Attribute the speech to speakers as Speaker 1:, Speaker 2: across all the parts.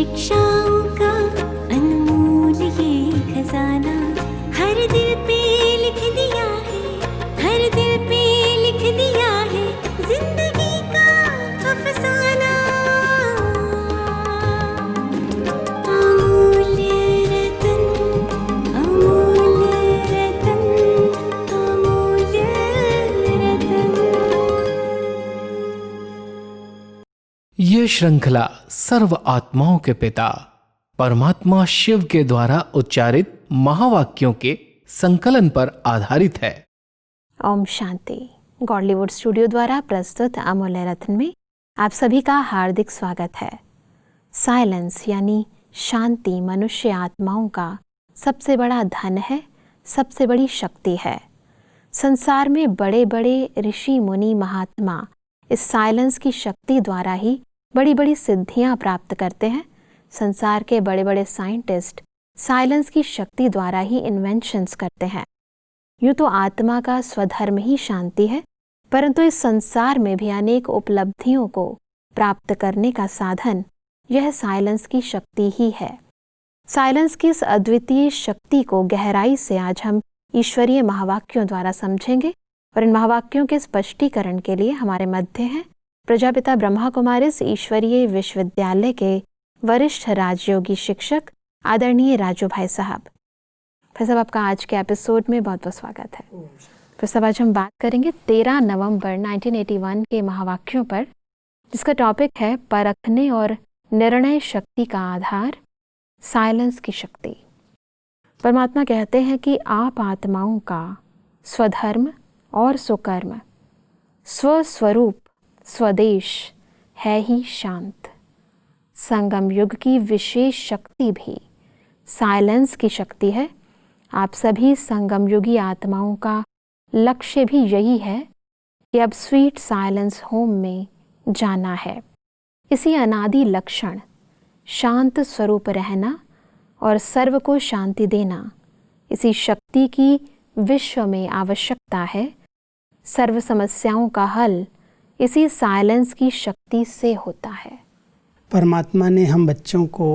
Speaker 1: शिक्षाओं का अनमोल ये खजाना हर दिल पे लिख दिया है, हर दिल पे लिख दिया है जिंदगी का अफसाना। अमूल्य रतन, अमूल्य रतन, अमूल्य रतन।
Speaker 2: ये श्रृंखला सर्व आत्माओं के पिता परमात्मा शिव के द्वारा उच्चारित महावाक्यों के संकलन पर आधारित है।
Speaker 3: ओम शांति। गॉडलीवुड स्टूडियो द्वारा प्रस्तुत अमूल्य रत्न में आप सभी का हार्दिक स्वागत है। साइलेंस यानी शांति मनुष्य आत्माओं का सबसे बड़ा धन है, सबसे बड़ी शक्ति है। संसार में बड़े बड़े ऋषि मुनि महात्मा इस साइलेंस की शक्ति द्वारा ही बड़ी बड़ी सिद्धियां प्राप्त करते हैं। संसार के बड़े बड़े साइंटिस्ट साइलेंस की शक्ति द्वारा ही इन्वेंशंस करते हैं। यूँ तो आत्मा का स्वधर्म ही शांति है, परंतु इस संसार में भी अनेक उपलब्धियों को प्राप्त करने का साधन यह साइलेंस की शक्ति ही है। साइलेंस की इस अद्वितीय शक्ति को गहराई से आज हम ईश्वरीय महावाक्यों द्वारा समझेंगे और इन महावाक्यों के स्पष्टीकरण के लिए हमारे मध्य हैं प्रजापिता ब्रह्मा कुमारीज ईश्वरीय विश्वविद्यालय के वरिष्ठ राजयोगी शिक्षक आदरणीय राजू भाई साहब। फिर साहब आपका आज के एपिसोड में बहुत बहुत स्वागत है। फिर साहब आज हम बात करेंगे 13 नवंबर 1981 के महावाक्यों पर, जिसका टॉपिक है परखने और निर्णय शक्ति का आधार, साइलेंस की शक्ति। परमात्मा कहते हैं कि आप आत्माओं का स्वधर्म और स्वकर्म, स्वस्वरूप, स्वदेश है ही शांत। संगम युग की विशेष शक्ति भी साइलेंस की शक्ति है। आप सभी संगम युगी आत्माओं का लक्ष्य भी यही है कि अब स्वीट साइलेंस होम में जाना है। इसी अनादि लक्षण शांत स्वरूप रहना और सर्व को शांति देना, इसी शक्ति की विश्व में आवश्यकता है। सर्व समस्याओं का हल इसी साइलेंस की शक्ति से होता है।
Speaker 4: परमात्मा ने हम बच्चों को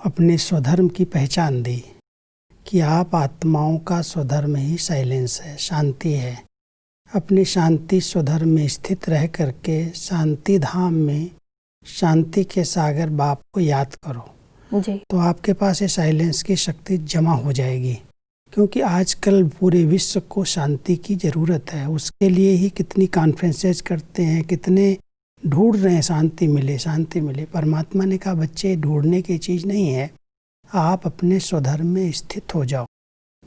Speaker 4: अपने स्वधर्म की पहचान दी कि आप आत्माओं का स्वधर्म ही साइलेंस है, शांति है। अपनी शांति स्वधर्म में स्थित रह करके शांति धाम में शांति के सागर बाप को याद करो
Speaker 3: जी।
Speaker 4: तो आपके पास ये साइलेंस की शक्ति जमा हो जाएगी। क्योंकि आजकल पूरे विश्व को शांति की ज़रूरत है। उसके लिए ही कितनी कॉन्फ्रेंसेज करते हैं, कितने ढूंढ रहे हैं शांति मिले, शांति मिले। परमात्मा ने कहा बच्चे ढूंढने की चीज़ नहीं है, आप अपने स्वधर्म में स्थित हो जाओ।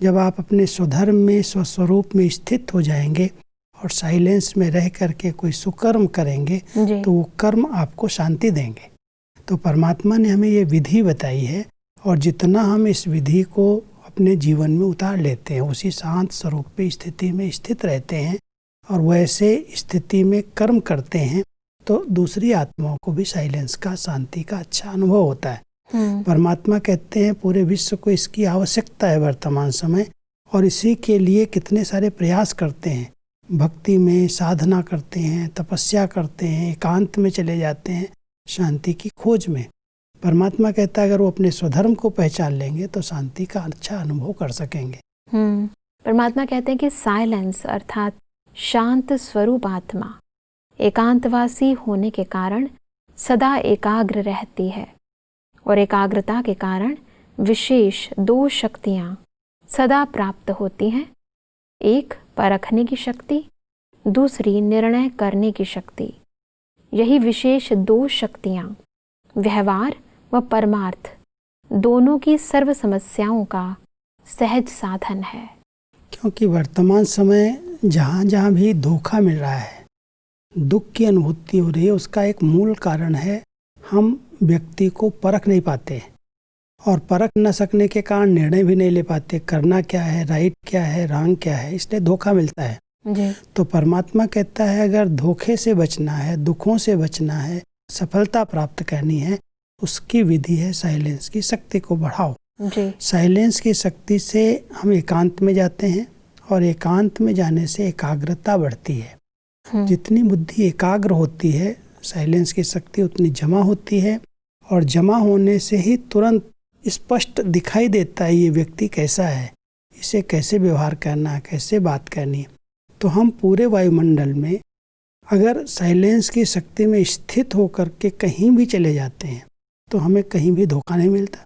Speaker 4: जब आप अपने स्वधर्म में स्वस्वरूप में स्थित हो जाएंगे और साइलेंस में रह करके कोई सुकर्म करेंगे तो वो कर्म आपको शांति देंगे। तो परमात्मा ने हमें ये विधि बताई है और जितना हम इस विधि को अपने जीवन में उतार लेते हैं, उसी शांत स्वरूप पे स्थिति में स्थित रहते हैं और वैसे स्थिति में कर्म करते हैं, तो दूसरी आत्माओं को भी साइलेंस का, शांति का अच्छा अनुभव होता है। परमात्मा कहते हैं पूरे विश्व को इसकी आवश्यकता है वर्तमान समय, और इसी के लिए कितने सारे प्रयास करते हैं। भक्ति में साधना करते हैं, तपस्या करते हैं, एकांत में चले जाते हैं शांति की खोज में। परमात्मा कहता है अगर वो अपने स्वधर्म को पहचान लेंगे तो शांति का अच्छा अनुभव कर सकेंगे।
Speaker 3: परमात्मा कहते हैं कि साइलेंस अर्थात शांत स्वरूप आत्मा एकांतवासी होने के कारण सदा एकाग्र रहती है और एकाग्रता के कारण विशेष 2 शक्तियाँ सदा प्राप्त होती हैं। एक परखने की शक्ति, दूसरी निर्णय करने की शक्ति। यही विशेष 2 शक्तियाँ व्यवहार व परमार्थ दोनों की सर्व समस्याओं का सहज साधन है।
Speaker 4: क्योंकि वर्तमान समय जहाँ जहाँ भी धोखा मिल रहा है, दुख की अनुभूति हो रही है, उसका एक मूल कारण है हम व्यक्ति को परख नहीं पाते और परख न सकने के कारण निर्णय भी नहीं ले पाते। करना क्या है, राइट क्या है, रॉन्ग क्या है, इसलिए धोखा मिलता है
Speaker 3: जी।
Speaker 4: तो परमात्मा कहता है अगर धोखे से बचना है, दुखों से बचना है, सफलता प्राप्त करनी है, उसकी विधि है साइलेंस की शक्ति को बढ़ाओ
Speaker 3: जी।
Speaker 4: साइलेंस की शक्ति से हम एकांत में जाते हैं और एकांत में जाने से एकाग्रता बढ़ती है। जितनी बुद्धि एकाग्र होती है साइलेंस की शक्ति उतनी जमा होती है और जमा होने से ही तुरंत स्पष्ट दिखाई देता है ये व्यक्ति कैसा है, इसे कैसे व्यवहार करना है, कैसे बात करनी है। तो हम पूरे वायुमंडल में अगर साइलेंस की शक्ति में स्थित होकर के कहीं भी चले जाते हैं तो हमें कहीं भी धोखा नहीं मिलता,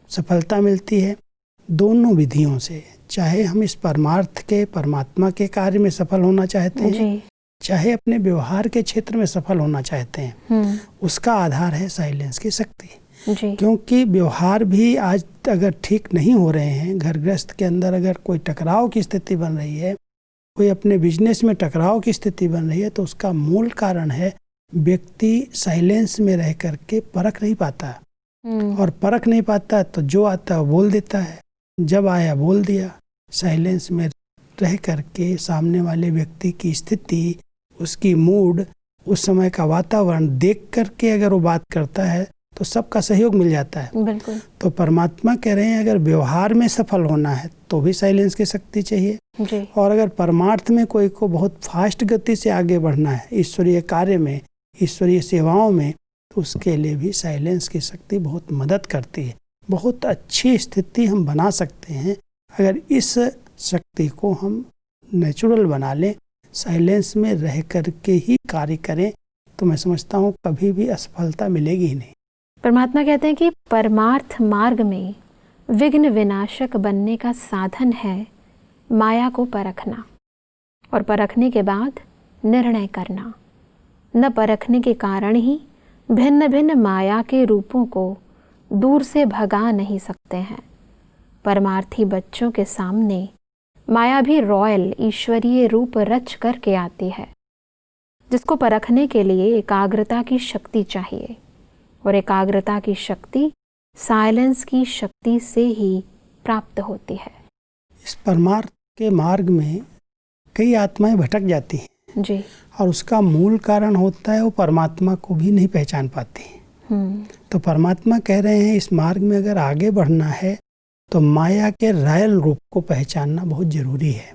Speaker 4: सफलता मिलती है दोनों विधियों से। चाहे हम इस परमार्थ के परमात्मा के कार्य में सफल होना चाहते हैं, चाहे अपने व्यवहार के क्षेत्र में सफल होना चाहते हैं, उसका आधार है साइलेंस की शक्ति। क्योंकि व्यवहार भी आज अगर ठीक नहीं हो रहे हैं, घर गृहस्थ के अंदर अगर कोई टकराव की स्थिति बन रही है, कोई अपने बिजनेस में टकराव की स्थिति बन रही है, तो उसका मूल कारण है व्यक्ति साइलेंस में रह करके परख नहीं पाता। और परख नहीं पाता तो जो आता है बोल देता है, जब आया बोल दिया। साइलेंस में रह करके सामने वाले व्यक्ति की स्थिति, उसकी मूड, उस समय का वातावरण देख करके अगर वो बात करता है तो सबका सहयोग मिल जाता है।
Speaker 3: बिल्कुल।
Speaker 4: तो परमात्मा कह रहे हैं अगर व्यवहार में सफल होना है तो भी साइलेंस की शक्ति चाहिए
Speaker 3: जी।
Speaker 4: और अगर परमार्थ में कोई को बहुत फास्ट गति से आगे बढ़ना है ईश्वरीय कार्य में, ईश्वरीय सेवाओं में, तो उसके लिए भी साइलेंस की शक्ति बहुत मदद करती है। बहुत अच्छी स्थिति हम बना सकते हैं अगर इस शक्ति को हम नेचुरल बना लें, साइलेंस में रह करके ही कार्य करें, तो मैं समझता हूँ कभी भी असफलता मिलेगी ही नहीं।
Speaker 3: परमात्मा कहते हैं कि परमार्थ मार्ग में विघ्न विनाशक बनने का साधन है माया को परखना और परखने के बाद निर्णय करना। न परखने के कारण ही भिन्न भिन्न माया के रूपों को दूर से भगा नहीं सकते हैं। परमार्थी बच्चों के सामने माया भी रॉयल ईश्वरीय रूप रच करके आती है, जिसको परखने के लिए एकाग्रता की शक्ति चाहिए और एकाग्रता की शक्ति साइलेंस की शक्ति से ही प्राप्त होती है।
Speaker 4: इस परमार्थ के मार्ग में कई आत्माएं भटक जाती हैं
Speaker 3: जी।
Speaker 4: और उसका मूल कारण होता है वो परमात्मा को भी नहीं पहचान पाती। तो परमात्मा कह रहे हैं इस मार्ग में अगर आगे बढ़ना है तो माया के रायल रूप को पहचानना बहुत जरूरी है।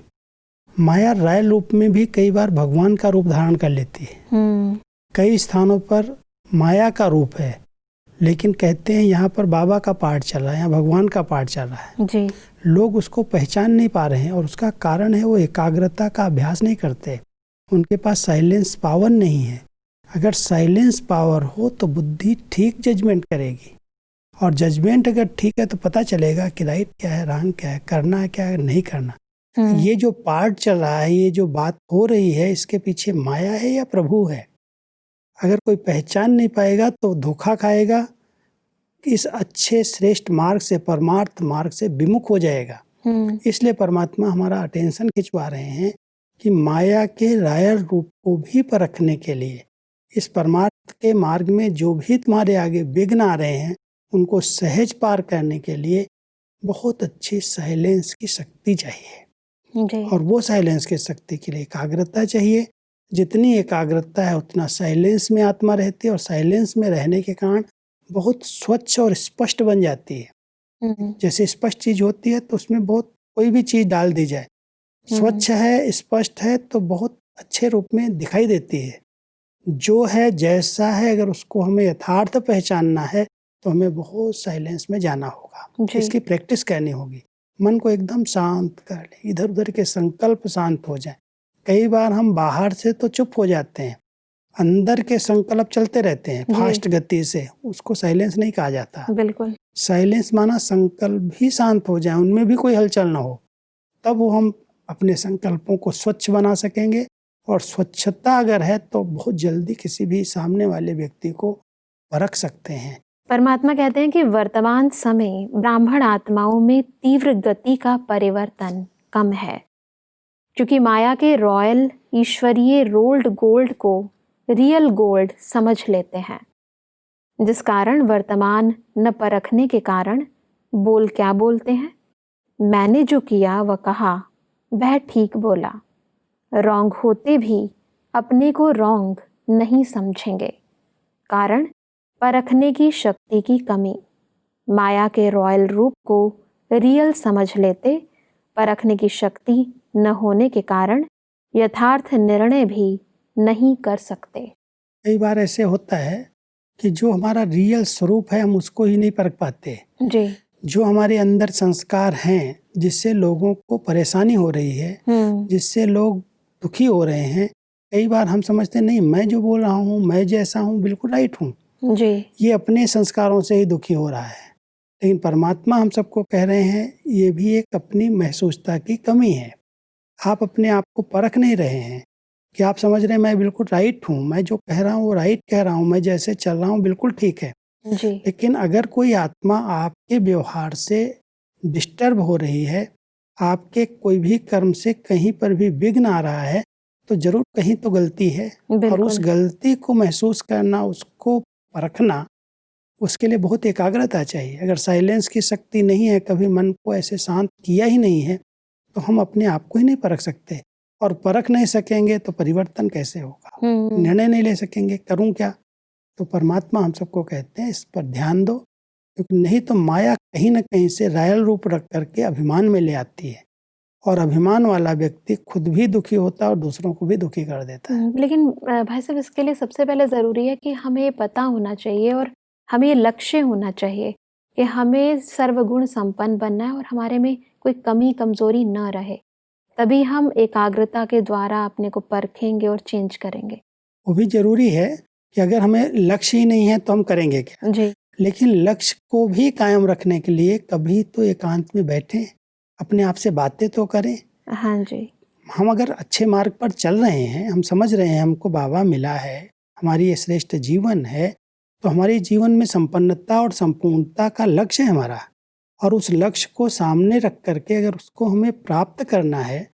Speaker 4: माया रायल रूप में भी कई बार भगवान का रूप धारण कर लेती है। कई स्थानों पर माया का रूप है, लेकिन कहते हैं यहाँ पर बाबा का पाठ चल रहा है, यहाँ भगवान का पाठ चल रहा है
Speaker 3: जी।
Speaker 4: लोग उसको पहचान नहीं पा रहे हैं और उसका कारण है वो एकाग्रता का अभ्यास नहीं करते, उनके पास साइलेंस पावर नहीं है। अगर साइलेंस पावर हो तो बुद्धि ठीक जजमेंट करेगी और जजमेंट अगर ठीक है तो पता चलेगा कि राइट क्या है, रॉन्ग क्या है, करना है क्या है, नहीं करना। ये जो पाठ चल रहा है, ये जो बात हो रही है, इसके पीछे माया है या प्रभु है? अगर कोई पहचान नहीं पाएगा तो धोखा खाएगा, इस अच्छे श्रेष्ठ मार्ग से, परमार्थ मार्ग से विमुख हो जाएगा। इसलिए परमात्मा हमारा अटेंशन खिंचवा रहे हैं कि माया के रायल रूप को भी परखने के लिए इस परमार्थ के मार्ग में जो भी तुम्हारे आगे विघ्न आ रहे हैं उनको सहज पार करने के लिए बहुत अच्छी साइलेंस की शक्ति चाहिए
Speaker 3: जी।
Speaker 4: और वो साइलेंस की शक्ति के लिए एकाग्रता चाहिए। जितनी एकाग्रता है उतना साइलेंस में आत्मा रहती है और साइलेंस में रहने के कारण बहुत स्वच्छ और स्पष्ट बन जाती है। जैसे स्पष्ट चीज होती है तो उसमें बहुत कोई भी चीज डाल दी जाए, स्वच्छ है, स्पष्ट है तो बहुत अच्छे रूप में दिखाई देती है। जो है जैसा है, अगर उसको हमें यथार्थ पहचानना है तो हमें बहुत साइलेंस में जाना होगा, इसकी प्रैक्टिस करनी होगी। मन को एकदम शांत कर ले, इधर उधर के संकल्प शांत हो जाए। कई बार हम बाहर से तो चुप हो जाते हैं, अंदर के संकल्प चलते रहते हैं फास्ट गति से, उसको साइलेंस नहीं कहा जाता।
Speaker 3: बिल्कुल।
Speaker 4: साइलेंस माना संकल्प भी शांत हो जाए, उनमें भी कोई हलचल ना हो, तब वो हम अपने संकल्पों को स्वच्छ बना सकेंगे। और स्वच्छता अगर है तो बहुत जल्दी किसी भी सामने वाले व्यक्ति को परख सकते हैं।
Speaker 3: परमात्मा कहते हैं कि वर्तमान समय ब्राह्मण आत्माओं में तीव्र गति का परिवर्तन कम है, क्योंकि माया के रॉयल ईश्वरीय रोल्ड गोल्ड को रियल गोल्ड समझ लेते हैं, जिस कारण वर्तमान न परखने के कारण बोल क्या बोलते हैं, मैंने जो किया वह कहा वह ठीक बोला, रॉन्ग होते भी अपने को रॉन्ग नहीं समझेंगे, कारण परखने की शक्ति की कमी। माया के रॉयल रूप को रियल समझ लेते, परखने की शक्ति न होने के कारण यथार्थ निर्णय भी नहीं कर सकते।
Speaker 4: कई बार ऐसे होता है कि जो हमारा रियल स्वरूप है हम उसको ही नहीं परख पाते।
Speaker 3: जी।
Speaker 4: जो हमारे अंदर संस्कार हैं जिससे लोगों को परेशानी हो रही है, जिससे लोग दुखी हो रहे हैं, कई बार हम समझते नहीं मैं जो बोल रहा हूँ, मैं जैसा हूँ बिल्कुल राइट हूँ,
Speaker 3: जी।
Speaker 4: ये अपने संस्कारों से ही दुखी हो रहा है। लेकिन परमात्मा हम सबको कह रहे हैं ये भी एक अपनी महसूसता की कमी है। आप अपने आप को परख नहीं रहे हैं कि आप समझ रहे हैं मैं बिल्कुल राइट हूँ, मैं जो कह रहा हूँ वो राइट कह रहा हूँ, मैं जैसे चल रहा हूँ बिल्कुल ठीक है।
Speaker 3: जी।
Speaker 4: लेकिन अगर कोई आत्मा आपके व्यवहार से डिस्टर्ब हो रही है, आपके कोई भी कर्म से कहीं पर भी विघ्न आ रहा है, तो जरूर कहीं तो गलती है। और उस गलती को महसूस करना, उसको परखना, उसके लिए बहुत एकाग्रता चाहिए। अगर साइलेंस की शक्ति नहीं है, कभी मन को ऐसे शांत किया ही नहीं है, तो हम अपने आप को ही नहीं परख सकते। और परख नहीं सकेंगे तो परिवर्तन कैसे होगा, निर्णय नहीं ले सकेंगे, करूं क्या। तो परमात्मा हम सबको कहते हैं इस पर ध्यान दो, क्योंकि नहीं तो माया कहीं ना कहीं से रायल रूप रख करके अभिमान में ले आती है, और अभिमान वाला व्यक्ति खुद भी दुखी होता है और दूसरों को भी दुखी कर देता है।
Speaker 3: लेकिन भाई साहब, इसके लिए सबसे पहले ज़रूरी है कि हमें पता होना चाहिए और हमें ये लक्ष्य होना चाहिए कि हमें सर्वगुण संपन्न बनना है और हमारे में कोई कमी कमजोरी न रहे, तभी हम एकाग्रता के द्वारा अपने को परखेंगे और चेंज करेंगे।
Speaker 4: वो भी जरूरी है कि अगर हमें लक्ष्य ही नहीं है तो हम करेंगे क्या।
Speaker 3: जी।
Speaker 4: लेकिन लक्ष्य को भी कायम रखने के लिए कभी तो एकांत में बैठें, अपने आप से बातें तो करें।
Speaker 3: हाँ जी।
Speaker 4: हम अगर अच्छे मार्ग पर चल रहे हैं, हम समझ रहे हैं हमको बाबा मिला है, हमारी ये श्रेष्ठ जीवन है, तो हमारे जीवन में संपन्नता और संपूर्णता का लक्ष्य है हमारा। और उस लक्ष्य को सामने रख करके अगर उसको हमें प्राप्त करना है,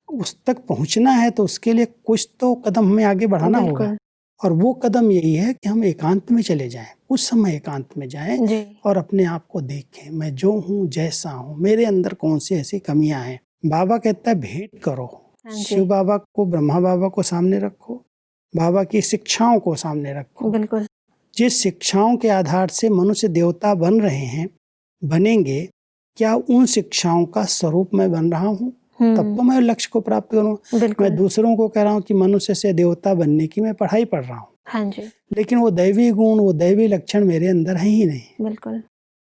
Speaker 4: उस तक पहुंचना है, तो उसके लिए कुछ तो कदम हमें आगे बढ़ाना होगा। और वो कदम यही है कि हम एकांत में चले जाएं, कुछ समय एकांत में जाएं और अपने आप को देखें, मैं जो हूँ जैसा हूँ, मेरे अंदर कौन सी ऐसी कमियां हैं। बाबा कहता है भेंट करो, शिव बाबा को, ब्रह्मा बाबा को सामने रखो, बाबा की शिक्षाओं को सामने रखो।
Speaker 3: बिल्कुल।
Speaker 4: जिस शिक्षाओं के आधार से मनुष्य देवता बन रहे हैं, बनेंगे, क्या उन शिक्षाओं का स्वरूप मैं बन रहा हूँ? तब तो मैं लक्ष्य को प्राप्त करूँ। मैं दूसरों को कह रहा हूँ कि मनुष्य से देवता बनने की मैं पढ़ाई पढ़ रहा हूँ,
Speaker 3: हाँ जी,
Speaker 4: लेकिन वो दैवी गुण, वो दैवी लक्षण मेरे अंदर है ही नहीं।
Speaker 3: बिल्कुल।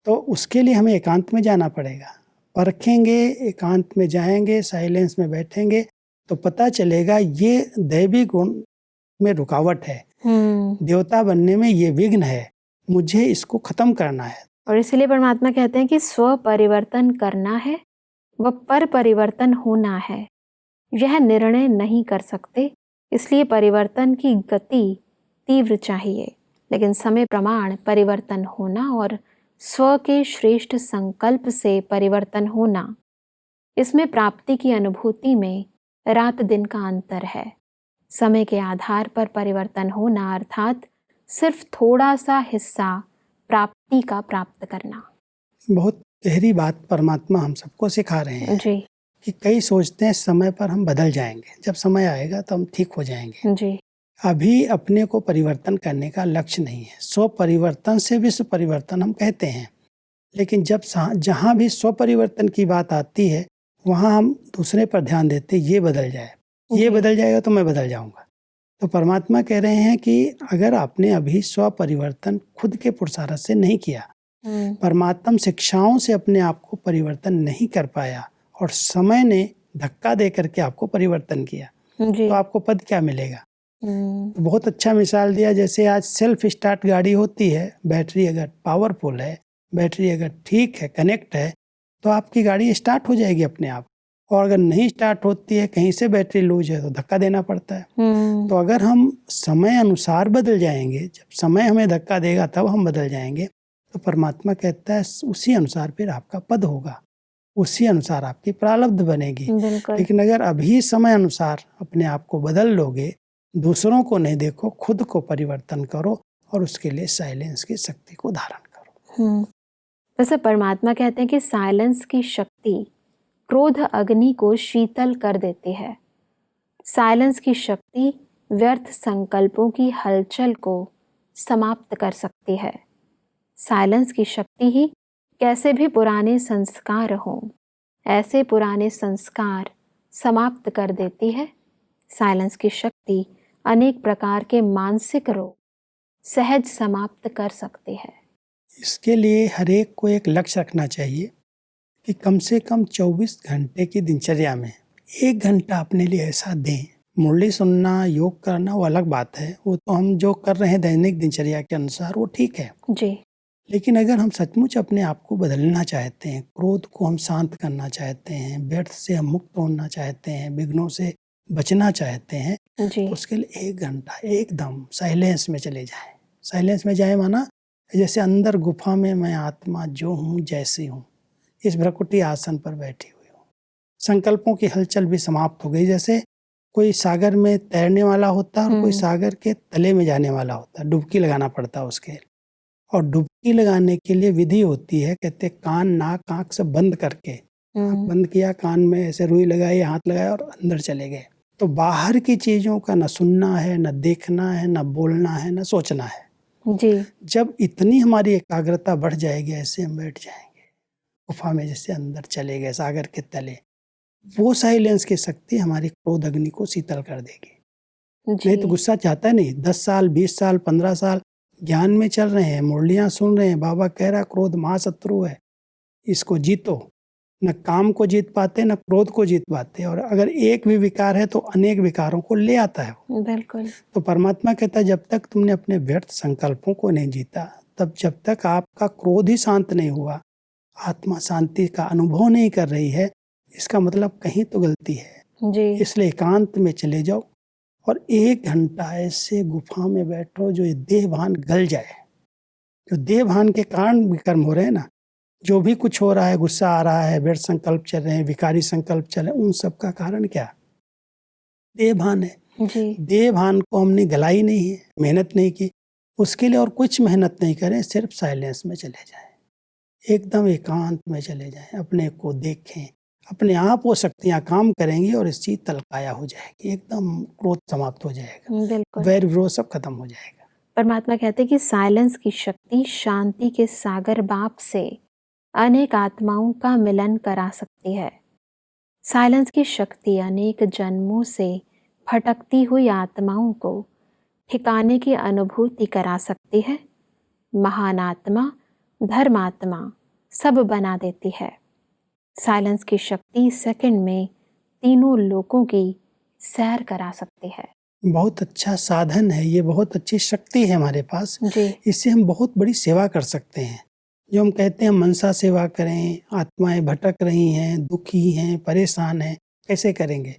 Speaker 4: तो उसके लिए हमें एकांत में जाना पड़ेगा, परखेंगे, एकांत में जाएंगे, साइलेंस में बैठेंगे, तो पता चलेगा ये दैवी गुण में रुकावट है, देवता बनने में ये विघ्न है, मुझे इसको खत्म करना है।
Speaker 3: और इसीलिए परमात्मा कहते हैं कि स्व परिवर्तन करना है व पर परिवर्तन होना है, यह निर्णय नहीं कर सकते, इसलिए परिवर्तन की गति तीव्र चाहिए, लेकिन समय प्रमाण परिवर्तन होना और स्व के श्रेष्ठ संकल्प से परिवर्तन होना, इसमें प्राप्ति की अनुभूति में रात दिन का अंतर है। समय के आधार पर परिवर्तन होना अर्थात सिर्फ थोड़ा सा हिस्सा प्राप्ति का प्राप्त करना।
Speaker 4: बहुत गहरी बात परमात्मा हम सबको सिखा रहे हैं
Speaker 3: जी।
Speaker 4: कि कई सोचते हैं समय पर हम बदल जाएंगे, जब समय आएगा तो हम ठीक हो जाएंगे।
Speaker 3: जी।
Speaker 4: अभी अपने को परिवर्तन करने का लक्ष्य नहीं है। स्व परिवर्तन से विश्व परिवर्तन हम कहते हैं, लेकिन जब जहाँ भी स्व परिवर्तन की बात आती है वहाँ हम दूसरे पर ध्यान देते, ये बदल जाए, ये बदल जाएगा तो मैं बदल जाऊंगा। तो परमात्मा कह रहे हैं कि अगर आपने अभी स्व परिवर्तन खुद के पुरुषार्थ से नहीं किया, परमात्मा शिक्षाओं से अपने आप को परिवर्तन नहीं कर पाया और समय ने धक्का दे करके आपको परिवर्तन किया, तो आपको पद क्या मिलेगा। तो बहुत अच्छा मिसाल दिया, जैसे आज सेल्फ स्टार्ट गाड़ी होती है, बैटरी अगर पावरफुल है, बैटरी अगर ठीक है, कनेक्ट है, तो आपकी गाड़ी स्टार्ट हो जाएगी अपने आप। और अगर नहीं स्टार्ट होती है, कहीं से बैटरी लूज है, तो धक्का देना पड़ता है। तो अगर हम समय अनुसार बदल जाएंगे, जब समय हमें धक्का देगा तब हम बदल जाएंगे, तो परमात्मा कहता है उसी अनुसार फिर आपका पद होगा, उसी अनुसार आपकी प्रारब्ध बनेगी। लेकिन अगर अभी समय अनुसार अपने आप को बदल लोगे, दूसरों को नहीं देखो, खुद को परिवर्तन करो और उसके लिए साइलेंस की शक्ति को धारण करो।
Speaker 3: वैसे परमात्मा कहते हैं कि साइलेंस की शक्ति क्रोध अग्नि को शीतल कर देती है। साइलेंस की शक्ति व्यर्थ संकल्पों की हलचल को समाप्त कर सकती है। साइलेंस की शक्ति ही कैसे भी पुराने संस्कार हों, ऐसे पुराने संस्कार समाप्त कर देती है। साइलेंस की शक्ति अनेक प्रकार के मानसिक रोग सहज समाप्त कर सकती है?
Speaker 4: इसके लिए हर एक को एक लक्ष्य रखना चाहिए कि कम से कम 24 घंटे की दिनचर्या में 1 घंटा अपने लिए ऐसा दें। मुरली सुनना, योग करना वो अलग बात है, वो तो हम जो कर रहे हैं दैनिक दिनचर्या के अनुसार वो ठीक है।
Speaker 3: जी।
Speaker 4: लेकिन अगर हम सचमुच अपने आप को बदलना चाहते हैं, क्रोध को हम शांत करना चाहते हैं, व्यर्थ से हम मुक्त होना चाहते हैं, विघ्नों से बचना चाहते हैं,
Speaker 3: जी।
Speaker 4: तो उसके लिए 1 घंटा एकदम साइलेंस में चले जाएं। साइलेंस में जाए माना जैसे अंदर गुफा में मैं आत्मा जो हूँ जैसी हूँ, इस भ्रकुटी आसन पर बैठी हुई हूँ। संकल्पों की हलचल भी समाप्त हो गई। जैसे कोई सागर में तैरने वाला होता है और कोई सागर के तले में जाने वाला होता है, डुबकी लगाना पड़ता है उसके। और डुबकी लगाने के लिए विधि होती है, कहते कान नाक आँख सब बंद करके, आँख बंद किया, कान में ऐसे रुई लगाई, हाथ लगाया और अंदर चले गए। तो बाहर की चीज़ों का न सुनना है, न देखना है, न बोलना है, न सोचना है।
Speaker 3: जी।
Speaker 4: जब इतनी हमारी एकाग्रता बढ़ जाएगी, ऐसे हम बैठ जाएंगे गुफा में, जैसे अंदर चले गए सागर के तले। वो साइलेंस की शक्ति हमारी क्रोध अग्नि को शीतल कर देगी। नहीं तो गुस्सा चाहता नहीं। 10 साल 20 साल 15 साल ज्ञान में चल रहे हैं, मुरलियाँ सुन रहे हैं, बाबा कह रहा क्रोध महाशत्रु है, इसको जीतो। न काम को जीत पाते, न क्रोध को जीत पाते। और अगर एक भी विकार है तो अनेक विकारों को ले आता है।
Speaker 3: बिल्कुल।
Speaker 4: तो परमात्मा कहता है जब तक तुमने अपने व्यर्थ संकल्पों को नहीं जीता, तब जब तक आपका क्रोध ही शांत नहीं हुआ, आत्मा शांति का अनुभव नहीं कर रही है, इसका मतलब कहीं तो गलती है।
Speaker 3: जी।
Speaker 4: इसलिए एकांत में चले जाओ और 1 घंटा ऐसे गुफा में बैठो जो ये देह भान गल जाए। जो देह भान के कारण विकर्म हो रहे हैं ना, जो भी कुछ हो रहा है, गुस्सा आ रहा है, व्यर्थ संकल्प चल रहे हैं, विकारी संकल्प चल रहे हैं, उन सब का कारण क्या? देह भान है।
Speaker 3: जी।
Speaker 4: देह भान को हमने गलाई नहीं है, मेहनत नहीं की। उसके लिए और कुछ मेहनत नहीं करें, सिर्फ साइलेंस में चले जाएं, एकदम एकांत में चले जाएं, अपने को देखें। अपने आप वो शक्तियाँ काम करेंगी और शीतल काया हो जाएगी, एकदम क्रोध समाप्त हो जाएगा,
Speaker 3: बिल्कुल।
Speaker 4: वैर विरोध सब खत्म हो जाएगा।
Speaker 3: परमात्मा कहते हैं कि साइलेंस की शक्ति शांति के सागर बाप से अनेक आत्माओं का मिलन करा सकती है। साइलेंस की शक्ति अनेक जन्मों से भटकती हुई आत्माओं को ठिकाने की अनुभूति करा सकती है। महान आत्मा, धर्मात्मा सब बना देती है। साइलेंस की शक्ति सेकंड में तीनों लोकों की सैर करा सकती है।
Speaker 4: बहुत अच्छा साधन है ये, बहुत अच्छी शक्ति है हमारे पास।
Speaker 3: जी।
Speaker 4: इससे हम बहुत बड़ी सेवा कर सकते हैं। जो हम कहते हैं मनसा सेवा करें, आत्माएं भटक रही हैं, दुखी हैं, परेशान हैं, कैसे करेंगे?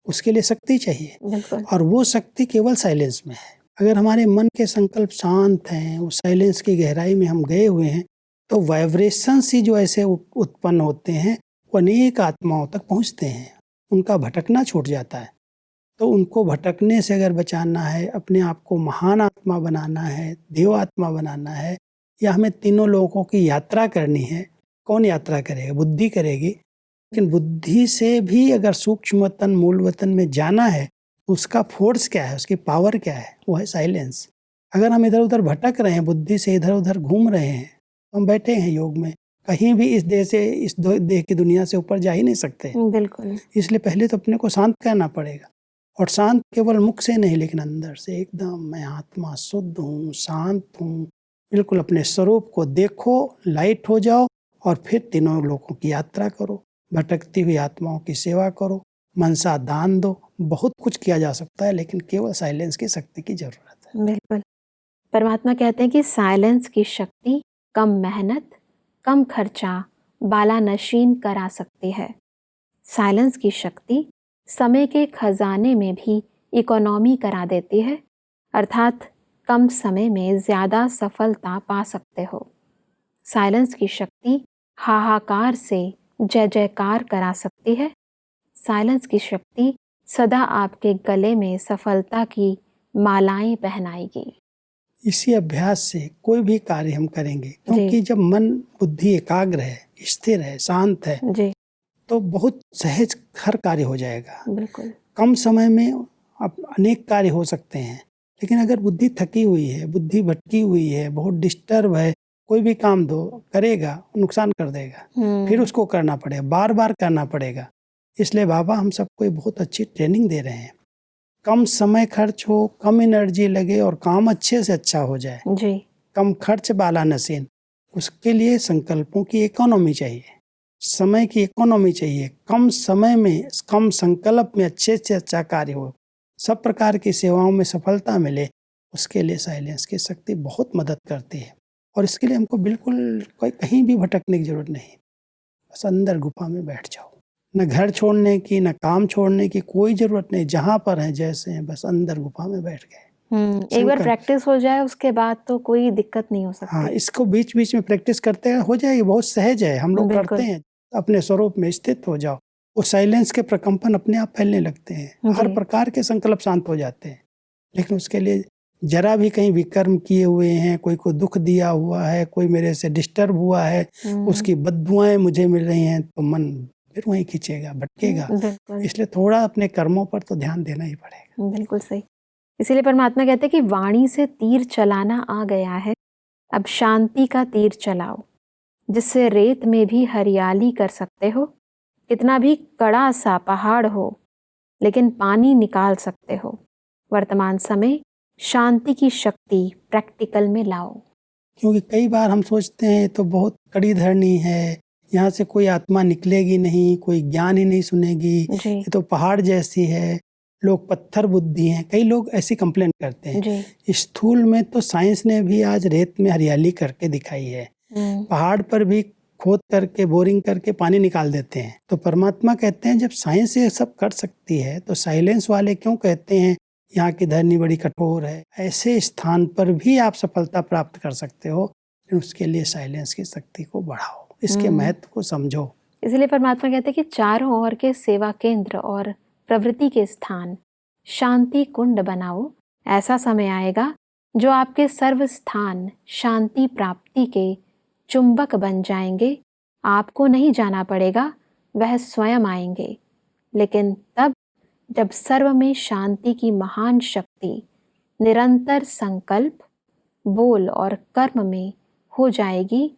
Speaker 4: उसके लिए शक्ति चाहिए।
Speaker 3: बिल्कुल।
Speaker 4: और वो शक्ति केवल साइलेंस में है। अगर हमारे मन के संकल्प शांत हैं, वो साइलेंस की गहराई में हम गए हुए हैं, तो वाइब्रेशंस ही जो ऐसे उत्पन्न होते हैं वो अनेक आत्माओं तक पहुंचते हैं, उनका भटकना छूट जाता है। तो उनको भटकने से अगर बचाना है, अपने आप को महान आत्मा बनाना है, देव आत्मा बनाना है, या हमें तीनों लोगों की यात्रा करनी है, कौन यात्रा करेगा? बुद्धि करेगी। लेकिन बुद्धि से भी अगर सूक्ष्म वतन मूल वतन में जाना है, उसका फोर्स क्या है, उसकी पावर क्या है? वो है साइलेंस। अगर हम इधर उधर भटक रहे हैं, बुद्धि से इधर उधर घूम रहे हैं, हम बैठे हैं योग में, कहीं भी इस देह से, इस देह की दुनिया से ऊपर जा ही नहीं सकते।
Speaker 3: बिल्कुल।
Speaker 4: इसलिए पहले तो अपने को शांत करना पड़ेगा। और शांत केवल मुख से नहीं, लेकिन अंदर से एकदम मैं आत्मा शुद्ध हूँ, शांत हूँ, बिल्कुल अपने स्वरूप को देखो, लाइट हो जाओ और फिर तीनों लोगों की यात्रा करो, भटकती हुई आत्माओं की सेवा करो, मनसा दान दो। बहुत कुछ किया जा सकता है, लेकिन केवल साइलेंस की शक्ति की जरूरत है।
Speaker 3: बिल्कुल। परमात्मा कहते हैं कि साइलेंस की शक्ति कम मेहनत, कम खर्चा, बाला नशीन करा सकती है। साइलेंस की शक्ति समय के खजाने में भी इकोनॉमी करा देती है, अर्थात कम समय में ज़्यादा सफलता पा सकते हो। साइलेंस की शक्ति हाहाकार से जय जयकार करा सकती है। साइलेंस की शक्ति सदा आपके गले में सफलता की मालाएं पहनाएगी।
Speaker 4: इसी अभ्यास से कोई भी कार्य हम करेंगे, क्योंकि जब मन बुद्धि एकाग्र है, स्थिर है, शांत है,
Speaker 3: जी,
Speaker 4: तो बहुत सहज हर कार्य हो जाएगा।
Speaker 3: बिल्कुल।
Speaker 4: कम समय में अनेक कार्य हो सकते हैं। लेकिन अगर बुद्धि थकी हुई है, बुद्धि भटकी हुई है, बहुत डिस्टर्ब है, कोई भी काम दो करेगा, नुकसान कर देगा, फिर उसको करना पड़ेगा, बार बार करना पड़ेगा। इसलिए बाबा हम सबको बहुत अच्छी ट्रेनिंग दे रहे हैं कम समय खर्च हो, कम एनर्जी लगे और काम अच्छे से अच्छा हो जाए,
Speaker 3: जी।
Speaker 4: कम खर्च वाला नसीन, उसके लिए संकल्पों की इकोनॉमी चाहिए, समय की इकोनॉमी चाहिए। कम समय में, कम संकल्प में अच्छे से अच्छा कार्य हो, सब प्रकार की सेवाओं में सफलता मिले, उसके लिए साइलेंस की शक्ति बहुत मदद करती है। और इसके लिए हमको बिल्कुल कोई कहीं भी भटकने की जरूरत नहीं, बस अंदर गुफा में बैठ जाओ। न घर छोड़ने की, न काम छोड़ने की कोई जरूरत नहीं, जहाँ पर हैं जैसे हैं, बस अंदर गुफा में बैठ गए।
Speaker 3: एक बार प्रैक्टिस हो जाए उसके बाद तो कोई दिक्कत नहीं हो सकती।
Speaker 4: हाँ, इसको बीच बीच में प्रैक्टिस करते हैं, हो जाएगी, बहुत सहज है, हम लोग
Speaker 3: बिल्कुल।
Speaker 4: करते हैं। अपने स्वरूप में स्थित हो जाओ, वो साइलेंस के प्रकंपन अपने आप फैलने लगते हैं, हर
Speaker 3: जी।
Speaker 4: प्रकार के संकल्प शांत हो जाते हैं। लेकिन उसके लिए जरा भी कहीं विकर्म किए हुए हैं, कोई को दुख दिया हुआ है, कोई मेरे से डिस्टर्ब हुआ है, उसकी बद्दुआएं मुझे मिल रही हैं, तो मन फिर वहीं खींचेगा, भटकेगा।
Speaker 3: बिल्कुल।
Speaker 4: इसलिए थोड़ा अपने कर्मों पर तो ध्यान देना ही पड़ेगा।
Speaker 3: बिल्कुल सही। इसीलिए परमात्मा कहते हैं कि वाणी से तीर चलाना आ गया है, अब शांति का तीर चलाओ, जिससे रेत में भी हरियाली कर सकते हो, कितना भी कड़ा सा पहाड़ हो लेकिन पानी निकाल सकते हो। वर्तमान समय शांति की शक्ति प्रैक्टिकल में लाओ।
Speaker 4: क्योंकि कई बार हम सोचते हैं तो बहुत कड़ी धरनी है, यहाँ से कोई आत्मा निकलेगी नहीं, कोई ज्ञान ही नहीं सुनेगी, ये तो पहाड़ जैसी है, लोग पत्थर बुद्धि हैं, कई लोग ऐसी कंप्लेन करते हैं। स्थूल में तो साइंस ने भी आज रेत में हरियाली करके दिखाई है, पहाड़ पर भी खोद करके, बोरिंग करके पानी निकाल देते हैं। तो परमात्मा कहते हैं जब साइंस ये सब कर सकती है तो साइलेंस वाले क्यों कहते हैं यहाँ की धरनी बड़ी कठोर है। ऐसे स्थान पर भी आप सफलता प्राप्त कर सकते हो, लेकिन उसके लिए साइलेंस की शक्ति को बढ़ाओ, इसके महत्व को समझो।
Speaker 3: इसलिए परमात्मा कहते हैं कि चारों ओर के सेवा केंद्र और प्रवृत्ति के स्थान शांति कुंड बनाओ। ऐसा समय आएगा जो आपके सर्व स्थान शांति प्राप्ति के चुंबक बन जाएंगे। आपको नहीं जाना पड़ेगा, वह स्वयं आएंगे। लेकिन तब जब सर्व में शांति की महान शक्ति निरंतर संकल्प, बोल और कर्म में हो जाएगी,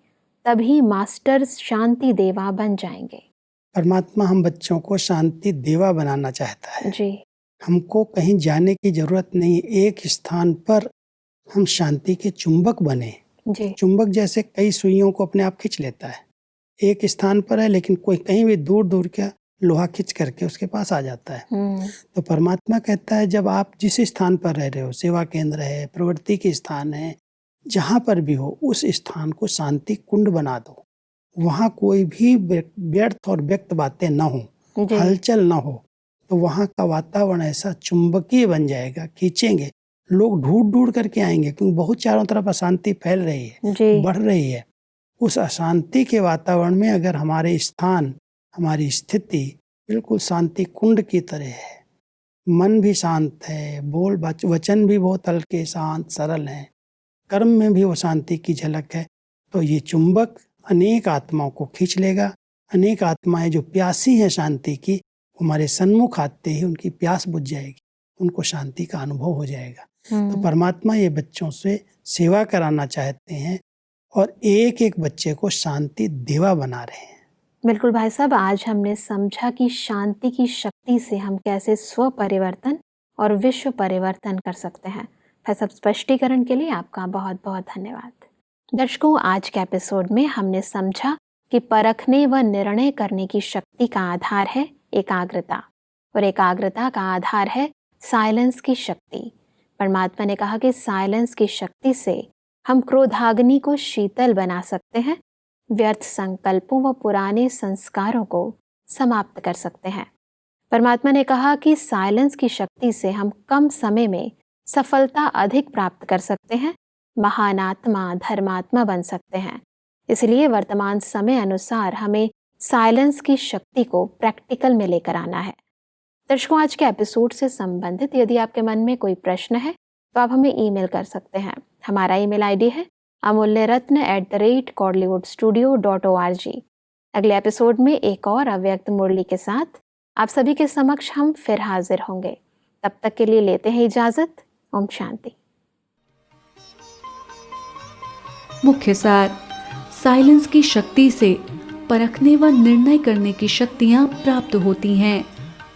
Speaker 3: तभी मास्टर शांति देवा बन जाएंगे।
Speaker 4: परमात्मा हम बच्चों को शांति देवा बनाना चाहता है
Speaker 3: जी।
Speaker 4: हमको कहीं जाने की जरूरत नहीं, एक स्थान पर हम शांति के चुंबक बने।
Speaker 3: जी।
Speaker 4: चुंबक जैसे कई सुइयों को अपने आप खींच लेता है, एक स्थान पर है लेकिन कोई कहीं भी दूर दूर का लोहा खींच करके उसके पास आ जाता है। तो परमात्मा कहता है जब आप जिस स्थान पर रह रहे हो, सेवा केंद्र है, प्रवृत्ति के स्थान है, जहाँ पर भी हो, उस स्थान को शांति कुंड बना दो। वहाँ कोई भी व्यर्थ और व्यक्त बातें न हो, हलचल न हो, तो वहाँ का वातावरण ऐसा चुंबकीय बन जाएगा, खींचेंगे, लोग ढूंढ ढूंढ करके आएंगे, क्योंकि बहुत चारों तरफ अशांति फैल रही है, बढ़ रही है। उस अशांति के वातावरण में अगर हमारे स्थान, हमारी स्थिति बिल्कुल शांति कुंड की तरह है, मन भी शांत है, बोल वचन भी बहुत हल्के, शांत, सरल हैं, कर्म में भी वो शांति की झलक है, तो ये चुंबक अनेक आत्माओं को खींच लेगा। अनेक आत्माएं जो प्यासी हैं शांति की, हमारे सन्मुख आते ही उनकी प्यास बुझ जाएगी, उनको शांति का अनुभव हो जाएगा। तो परमात्मा ये बच्चों से सेवा कराना चाहते हैं और एक एक बच्चे को शांति देवा बना रहे हैं।
Speaker 3: बिल्कुल भाई साहब, आज हमने समझा कि शांति की शक्ति से हम कैसे स्व परिवर्तन और विश्व परिवर्तन कर सकते हैं। भाई साहब, स्पष्टीकरण के लिए आपका बहुत बहुत धन्यवाद। दर्शकों, आज के एपिसोड में हमने समझा कि परखने व निर्णय करने की शक्ति का आधार है एकाग्रता, और एकाग्रता का आधार है साइलेंस की शक्ति। परमात्मा ने कहा कि साइलेंस की शक्ति से हम क्रोधाग्नि को शीतल बना सकते हैं, व्यर्थ संकल्पों व पुराने संस्कारों को समाप्त कर सकते हैं। परमात्मा ने कहा कि साइलेंस की शक्ति से हम कम समय में सफलता अधिक प्राप्त कर सकते हैं, महान आत्मा, धर्मात्मा बन सकते हैं। इसलिए वर्तमान समय अनुसार हमें साइलेंस की शक्ति को प्रैक्टिकल में लेकर आना है। दर्शकों, आज के एपिसोड से संबंधित यदि आपके मन में कोई प्रश्न है तो आप हमें ईमेल कर सकते हैं। हमारा ईमेल आईडी है amulyaratna@collywoodstudio.org। अगले एपिसोड में एक और अव्यक्त मुरली के साथ आप सभी के समक्ष हम फिर हाजिर होंगे। तब तक के लिए लेते हैं इजाजत। ओम शांति।
Speaker 5: मुख्य सार: साइलेंस की शक्ति से परखने व निर्णय करने की शक्तियाँ प्राप्त होती हैं।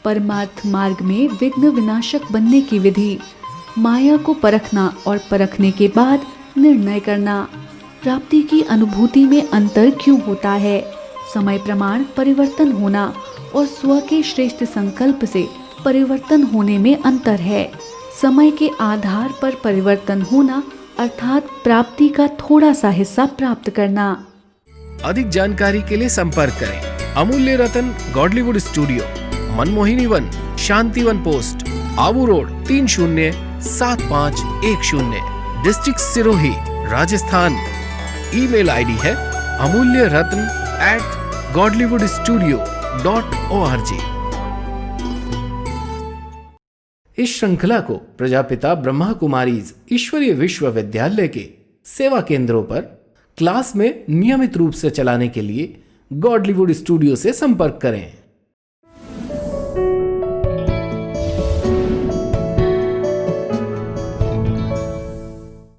Speaker 5: परमार्थ मार्ग में विघ्न विनाशक बनने की विधि, माया को परखना और परखने के बाद निर्णय करना, प्राप्ति की अनुभूति में अंतर क्यों होता है, समय प्रमाण परिवर्तन होना और स्व के श्रेष्ठ संकल्प से परिवर्तन होने में अंतर है, समय के आधार पर परिवर्तन होना अर्थात प्राप्ति का थोड़ा सा हिस्सा प्राप्त करना।
Speaker 2: अधिक जानकारी के लिए संपर्क करें Amulya Ratan Godlywood studio, Manmohini Van, Shantivan post, Abu road 307510, district Sirohi, Rajasthan. Email ID है amulyaratn@godlywoodstudio.org। इस श्रृंखला को प्रजापिता ब्रह्मा कुमारीज ईश्वरीय विश्वविद्यालय के सेवा केंद्रों पर क्लास में नियमित रूप से चलाने के लिए गॉडलीवुड स्टूडियो से संपर्क करें।